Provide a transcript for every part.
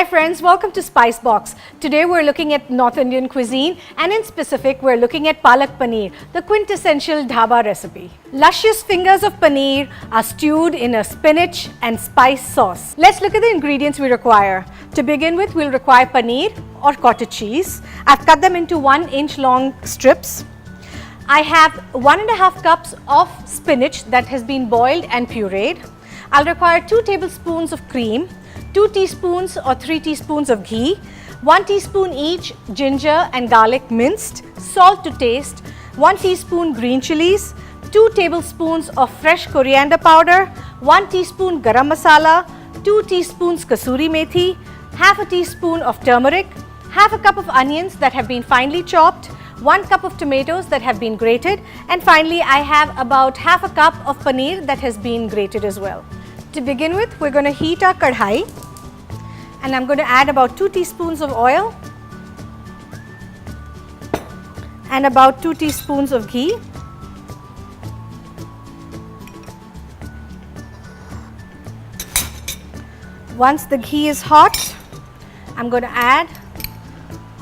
friends, welcome to Spice Box. Today we're looking at North Indian cuisine and in specific we're looking at Palak Paneer, the quintessential dhaba recipe. Luscious fingers of paneer are stewed in a spinach and spice sauce. Let's look at the ingredients we require. To begin with, we'll require paneer or cottage cheese. I've cut them into 1-inch long strips. I have 1.5 cups of spinach that has been boiled and pureed. I'll require 2 tablespoons of cream, 2 teaspoons or 3 teaspoons of ghee, 1 teaspoon each ginger and garlic minced, salt to taste, 1 teaspoon green chilies, 2 tablespoons of fresh coriander powder, 1 teaspoon garam masala, 2 teaspoons kasuri methi, half a teaspoon of turmeric, half a cup of onions that have been finely chopped, 1 cup of tomatoes that have been grated, and finally I have about half a cup of paneer that has been grated as well. To begin with, we're going to heat our kadhai and I'm going to add about 2 teaspoons of oil and about 2 teaspoons of ghee. Once the ghee is hot, I'm going to add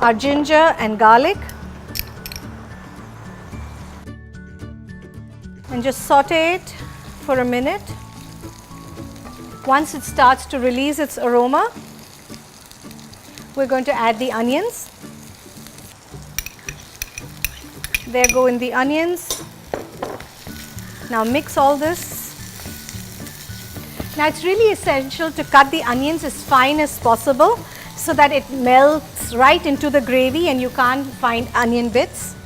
our ginger and garlic and just saute it for a minute. Once it starts to release its aroma, we're going to add the onions. There go in the onions. Now mix all this. Now it's really essential to cut the onions as fine as possible so that it melts right into the gravy and you can't find onion bits.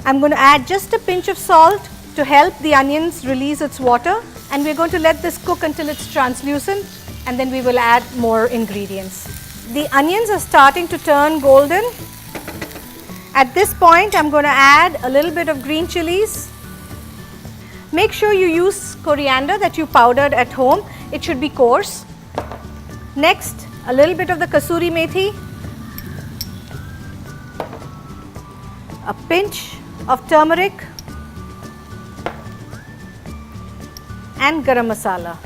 I'm going to add just a pinch of salt to help the onions release its water, and we're going to let this cook until it's translucent and then we will add more ingredients. The onions are starting to turn golden. At this point I'm going to add a little bit of green chilies. Make sure you use coriander that you powdered at home. It should be coarse. Next, a little bit of the kasuri methi, a pinch of turmeric and garam masala.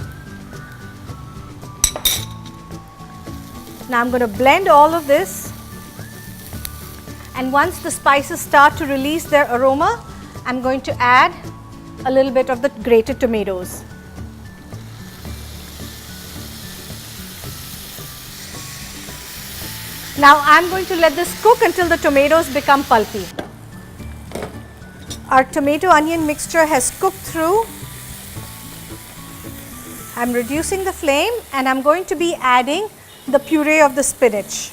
Now I'm going to blend all of this, and once the spices start to release their aroma, I'm going to add a little bit of the grated tomatoes. Now I'm going to let this cook until the tomatoes become pulpy. Our tomato onion mixture has cooked through. I'm reducing the flame and I'm going to be adding the puree of the spinach.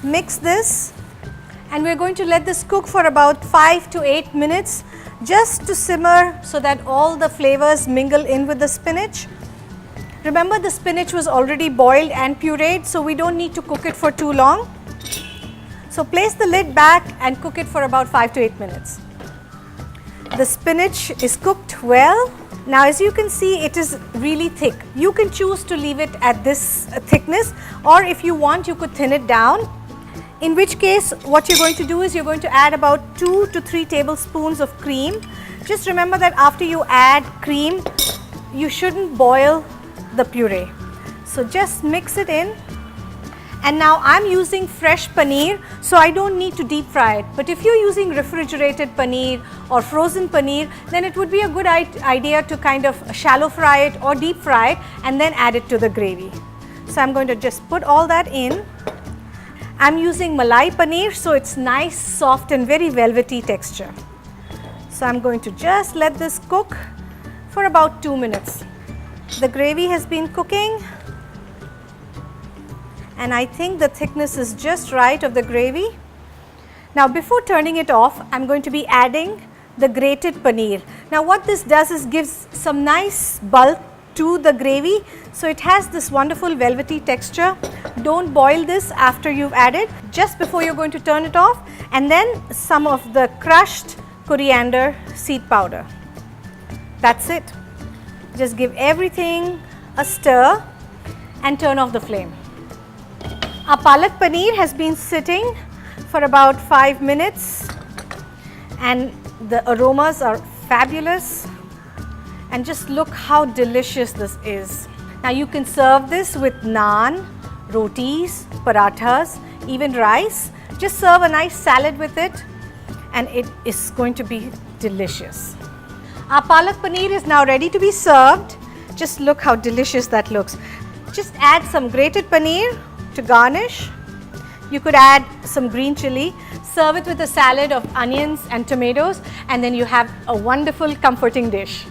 Mix this and we're going to let this cook for about 5 to 8 minutes just to simmer so that all the flavors mingle in with the spinach. Remember, the spinach was already boiled and pureed, so we don't need to cook it for too long. So place the lid back and cook it for about 5 to 8 minutes. The spinach is cooked well. Now as you can see, it is really thick. You can choose to leave it at this thickness, or if you want you could thin it down. In which case what you're going to do is you're going to add about 2 to 3 tablespoons of cream. Just remember that after you add cream, you shouldn't boil the puree. So just mix it in. And now I'm using fresh paneer, so I don't need to deep fry it. But if you're using refrigerated paneer or frozen paneer, then it would be a good idea to kind of shallow fry it or deep fry it and then add it to the gravy. So I'm going to just put all that in. I'm using malai paneer, so it's nice, soft and very velvety texture. So I'm going to just let this cook for about 2 minutes. The gravy has been cooking, and I think the thickness is just right of the gravy. Now before turning it off, I'm going to be adding the grated paneer. Now what this does is gives some nice bulk to the gravy, so it has this wonderful velvety texture. Don't boil this after you've added, just before you're going to turn it off, and then some of the crushed coriander seed powder. That's it. Just give everything a stir and turn off the flame. Our palak paneer has been sitting for about 5 minutes and the aromas are fabulous. And just look how delicious this is. Now you can serve this with naan, rotis, parathas, even rice. Just serve a nice salad with it and it is going to be delicious. Our palak paneer is now ready to be served. Just look how delicious that looks. Just add some grated paneer to garnish. You could add some green chili, serve it with a salad of onions and tomatoes, and then you have a wonderful comforting dish.